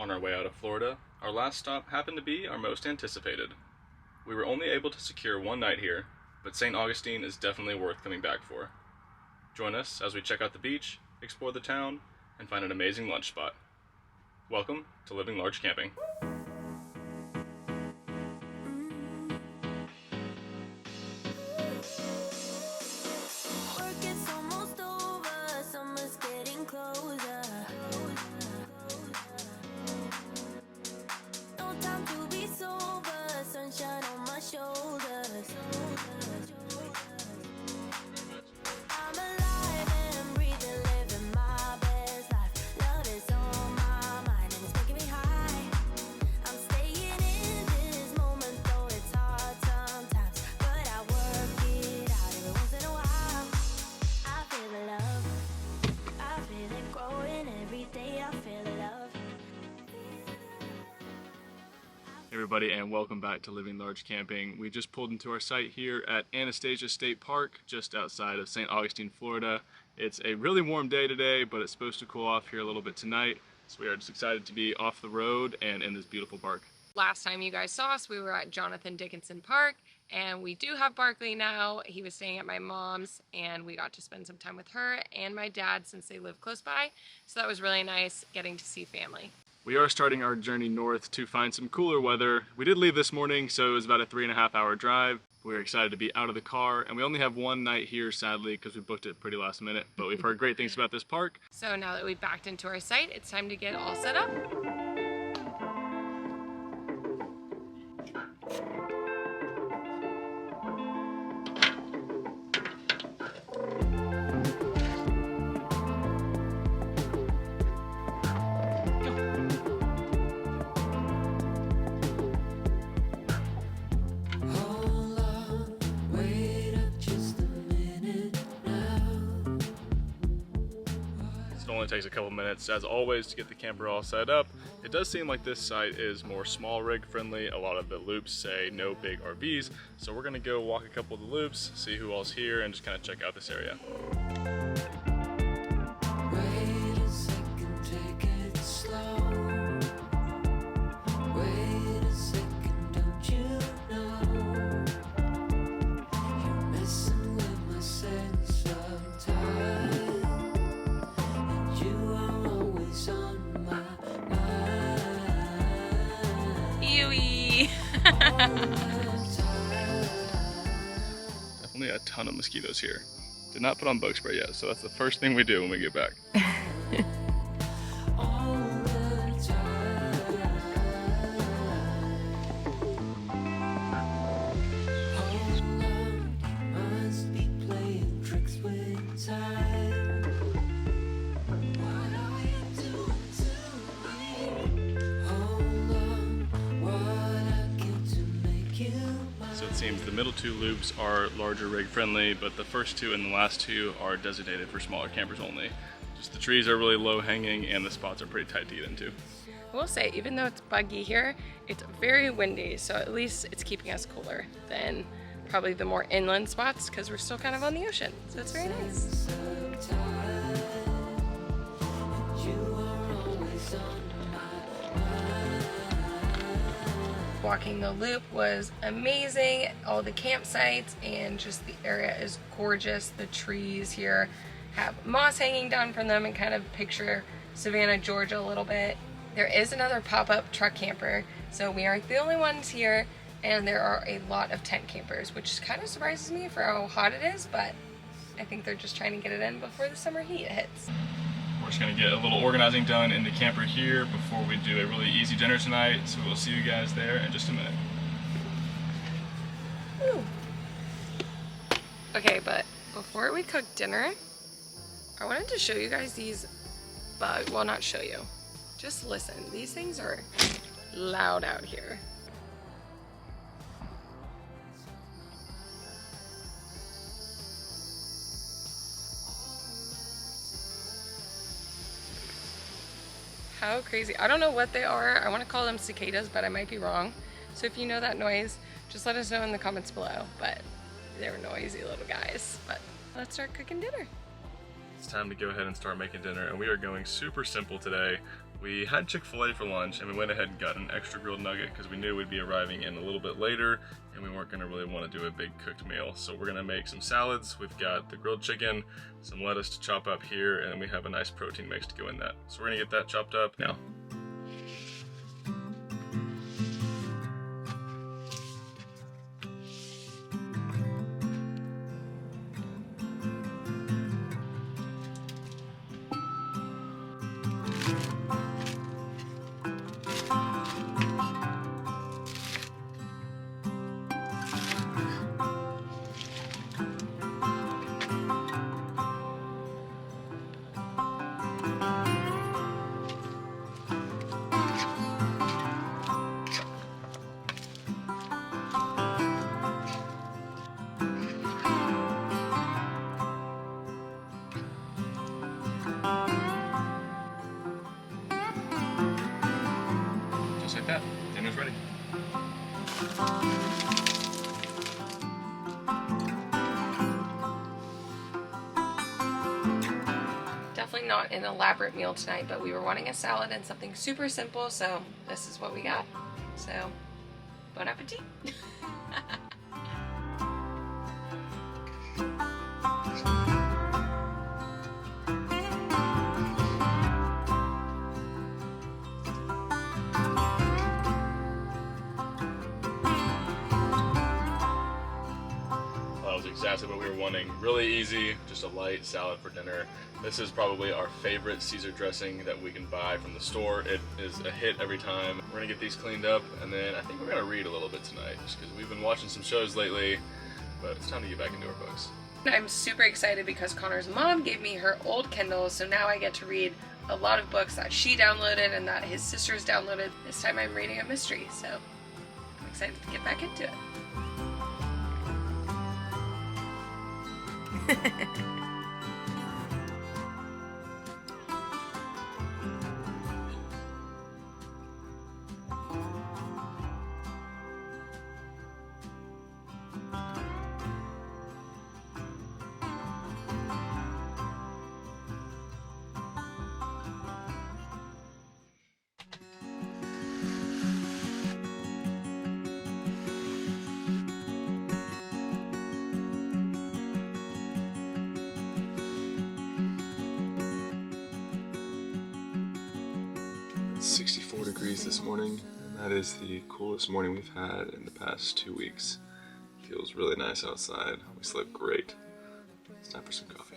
On our way out of Florida, our last stop happened to be our most anticipated. We were only able to secure one night here, but St. Augustine is definitely worth coming back for. Join us as we check out the beach, explore the town, and find an amazing lunch spot. Welcome to Living Large Camping. Hey everybody, and welcome back to Living Large Camping. We just pulled into our site here at Anastasia State Park, just outside of St. Augustine, Florida. It's a really warm day today, but it's supposed to cool off here a little bit tonight. So we are just excited to be off the road and in this beautiful park. Last time you guys saw us, we were at Jonathan Dickinson Park, and we do have Barkley now. He was staying at my mom's, and we got to spend some time with her and my dad since they live close by. So that was really nice getting to see family. We are starting our journey north to find some cooler weather. We did leave this morning, so it was about a 3.5 hour drive. We're excited to be out of the car, and we only have one night here, sadly, because we booked it pretty last minute, but we've heard great things about this park. So now that we've backed into our site, it's time to get all set up. Only takes a couple minutes, as always, to get the camper all set up. It does seem like this site is more small rig friendly. A lot of the loops say no big RVs, so we're gonna go walk a couple of the loops, see who all's here, and just kind of check out this area. Definitely a ton of mosquitoes here. Did not put on bug spray yet, so that's the first thing we do when we get back. It seems the middle two loops are larger rig friendly, but the first two and the last two are designated for smaller campers only. Just the trees are really low hanging and the spots are pretty tight to get into. I will say, even though it's buggy here, it's very windy, so at least it's keeping us cooler than probably the more inland spots, because we're still kind of on the ocean, so it's very nice. Walking the loop was amazing. All the campsites and just the area is gorgeous. The trees here have moss hanging down from them and kind of picture Savannah, Georgia a little bit. There is another pop-up truck camper, so we aren't the only ones here, and there are a lot of tent campers, which kind of surprises me for how hot it is, but I think they're just trying to get it in before the summer heat hits. We're just gonna get a little organizing done in the camper here before we do a really easy dinner tonight, so we'll see you guys there in just a minute. Ooh. Okay, but before we cook dinner, I wanted to show you guys these bugs. Well, not show you, just listen. These things are loud out here. How crazy. I don't know what they are. I want to call them cicadas, but I might be wrong. So if you know that noise, just let us know in the comments below. But they're noisy little guys. But let's start cooking dinner. It's time to go ahead and start making dinner, and we are going super simple today. We had Chick-fil-A for lunch, and we went ahead and got an extra grilled nugget because we knew we'd be arriving in a little bit later and we weren't going to really want to do a big cooked meal. So we're going to make some salads. We've got the grilled chicken, some lettuce to chop up here, and we have a nice protein mix to go in that. So we're going to get that chopped up now. Just like that, dinner's ready. Definitely not an elaborate meal tonight, but we were wanting a salad and something super simple, so this is what we got. So, bon appetit! Exactly what we were wanting. Really easy, just a light salad for dinner. This is probably our favorite Caesar dressing that we can buy from the store. It is a hit every time. We're gonna get these cleaned up, and then I think we're gonna read a little bit tonight, just because we've been watching some shows lately, but it's time to get back into our books. I'm super excited because Connor's mom gave me her old Kindle, so now I get to read a lot of books that she downloaded and that his sisters downloaded. This time I'm reading a mystery, so I'm excited to get back into it. It's 64 degrees this morning, and that is the coolest morning we've had in the past 2 weeks. Feels really nice outside. We slept great. It's time for some coffee.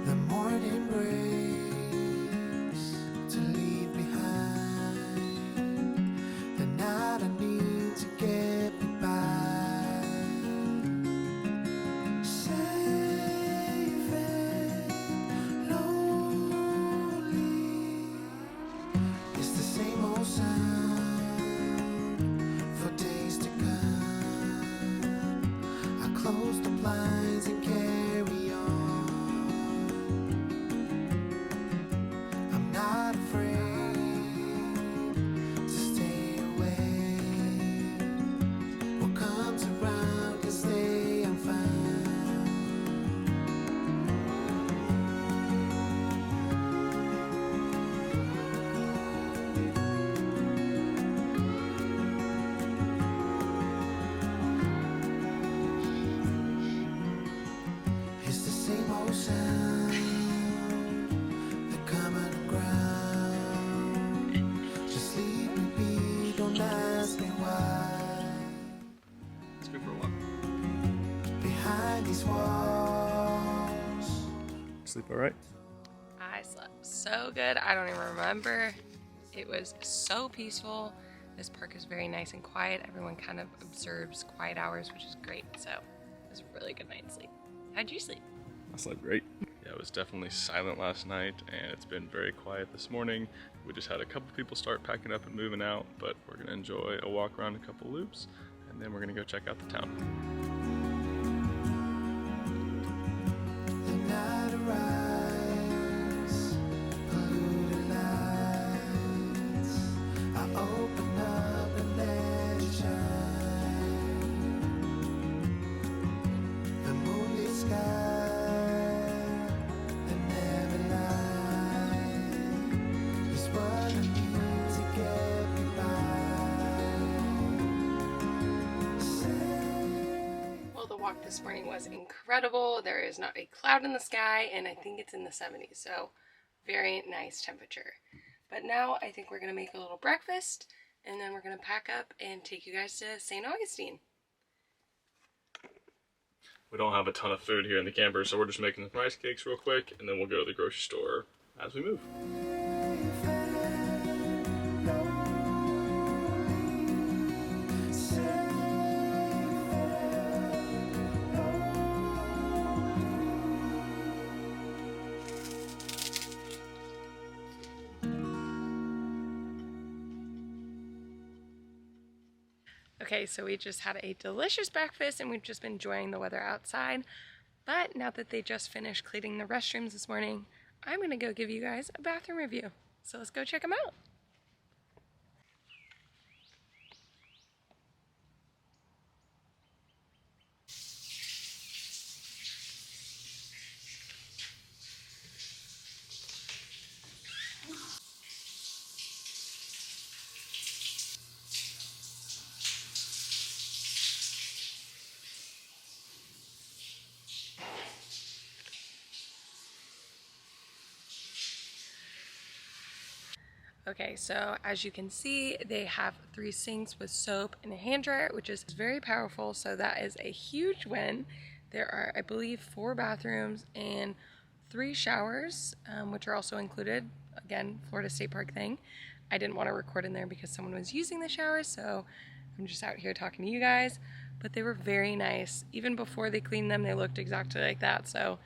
The morning breaks to leave behind the night I need to get me by. Safe and lonely. It's the same old sound for days to come. I close the blinds and carry on. I'm not afraid to stay away. What comes around can stay and find. It's the same old sound, the common ground. Just leave me be, don't ask me why. Let's go for a walk. Behind these walls. Sleep all right? I slept so good. I don't even remember. It was so peaceful. This park is very nice and quiet. Everyone kind of observes quiet hours, which is great. So it was a really good night's sleep. How'd you sleep? I slept great. Yeah, it was definitely silent last night, and it's been very quiet this morning. We just had a couple people start packing up and moving out, but we're gonna enjoy a walk around a couple loops, and then we're gonna go check out the town. The night arrives, polluted lights. I open up and let it shine. The moonlit sky, the walk this morning was incredible. There is not a cloud in the sky, and I think it's in the 70s, so very nice temperature. But now I think we're going to make a little breakfast, and then we're going to pack up and take you guys to St. Augustine. We don't have a ton of food here in the camper, so we're just making some rice cakes real quick, and then we'll go to the grocery store as we move. Okay, so we just had a delicious breakfast and we've just been enjoying the weather outside. But now that they just finished cleaning the restrooms this morning, I'm gonna go give you guys a bathroom review. So let's go check them out. Okay, so as you can see, they have 3 sinks with soap and a hand dryer, which is very powerful, so that is a huge win. There are, I believe, 4 bathrooms and 3 showers, which are also included. Again, Florida State Park thing. I didn't want to record in there because someone was using the showers, so I'm just out here talking to you guys. But they were very nice. Even before they cleaned them, they looked exactly like that. So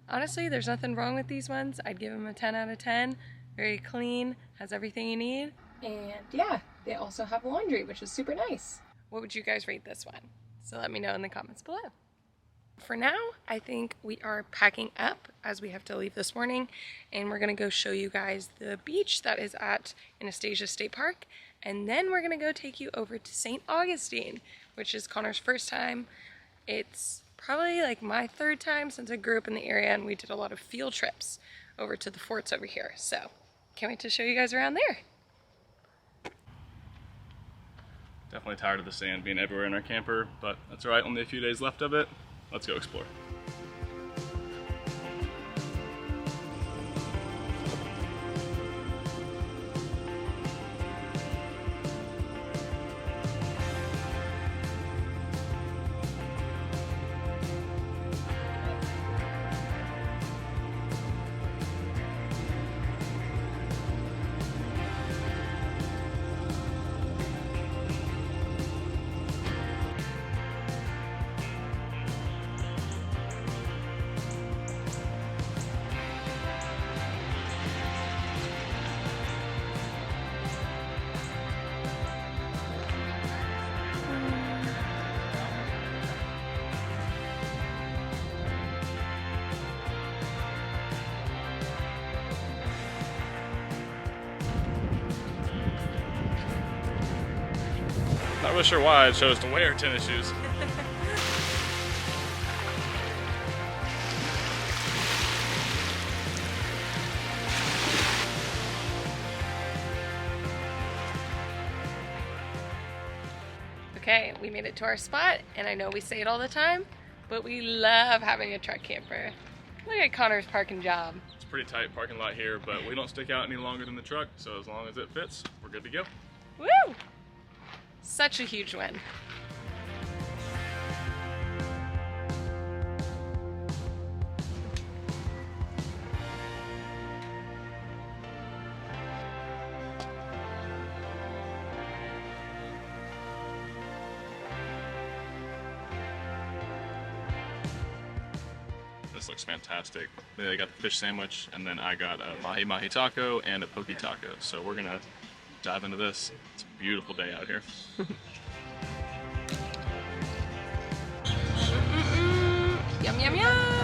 honestly, there's nothing wrong with these ones. I'd give them a 10 out of 10. Very clean, has everything you need. And yeah, they also have laundry, which is super nice. What would you guys rate this one? So let me know in the comments below. For now, I think we are packing up as we have to leave this morning, and we're gonna go show you guys the beach that is at Anastasia State Park, and then we're gonna go take you over to St. Augustine, which is Connor's first time. It's probably like my 3rd time since I grew up in the area, and we did a lot of field trips over to the forts over here. So can't wait to show you guys around there. Definitely tired of the sand being everywhere in our camper, but that's alright, only a few days left of it. Let's go explore. Not really sure why I chose to wear tennis shoes. Okay, we made it to our spot, and I know we say it all the time, but we love having a truck camper. Look at Connor's parking job. It's a pretty tight parking lot here, but we don't stick out any longer than the truck, so as long as it fits, we're good to go. Woo! Such a huge win. This looks fantastic. They got the fish sandwich, and then I got a mahi taco and a poke taco. So we're gonna dive into this. It's a beautiful day out here. Yum, yum, yum!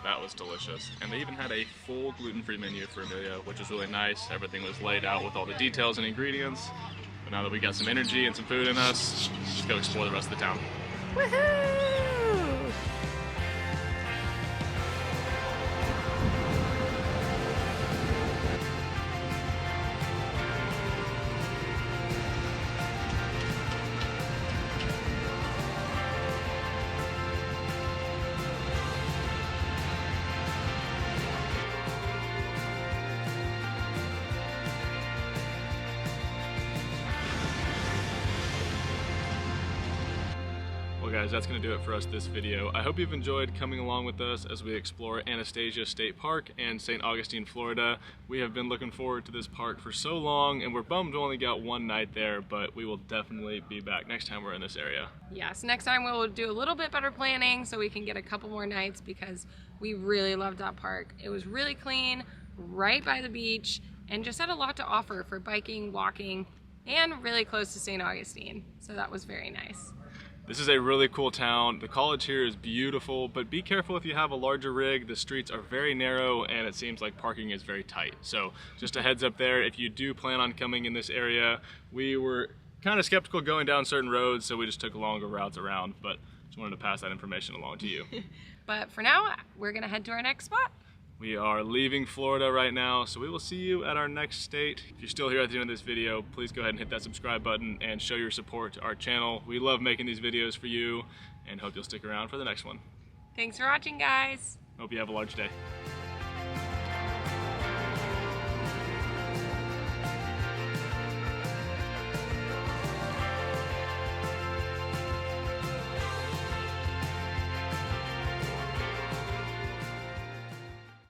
That was delicious. And they even had a full gluten-free menu for Amelia, which is really nice. Everything was laid out with all the details and ingredients. now that we got some energy and some food in us, let's go explore the rest of the town. Woohoo! Guys, that's going to do it for us this video. I hope you've enjoyed coming along with us as we explore Anastasia State Park and St. Augustine, Florida. We have been looking forward to this park for so long, and we're bummed we only got one night there, but we will definitely be back next time we're in this area. Yes, next time we'll do a little bit better planning so we can get a couple more nights, because we really loved that park. It was really clean, right by the beach, and just had a lot to offer for biking, walking, and really close to St. Augustine. So that was very nice. This is a really cool town. The college here is beautiful, but be careful if you have a larger rig. The streets are very narrow and it seems like parking is very tight. So just a heads up there, if you do plan on coming in this area, we were kind of skeptical going down certain roads, so we just took longer routes around, but just wanted to pass that information along to you. But for now, we're gonna head to our next spot. We are leaving Florida right now, so we will see you at our next state. If you're still here at the end of this video, please go ahead and hit that subscribe button and show your support to our channel. We love making these videos for you and hope you'll stick around for the next one. Thanks for watching, guys. Hope you have a large day.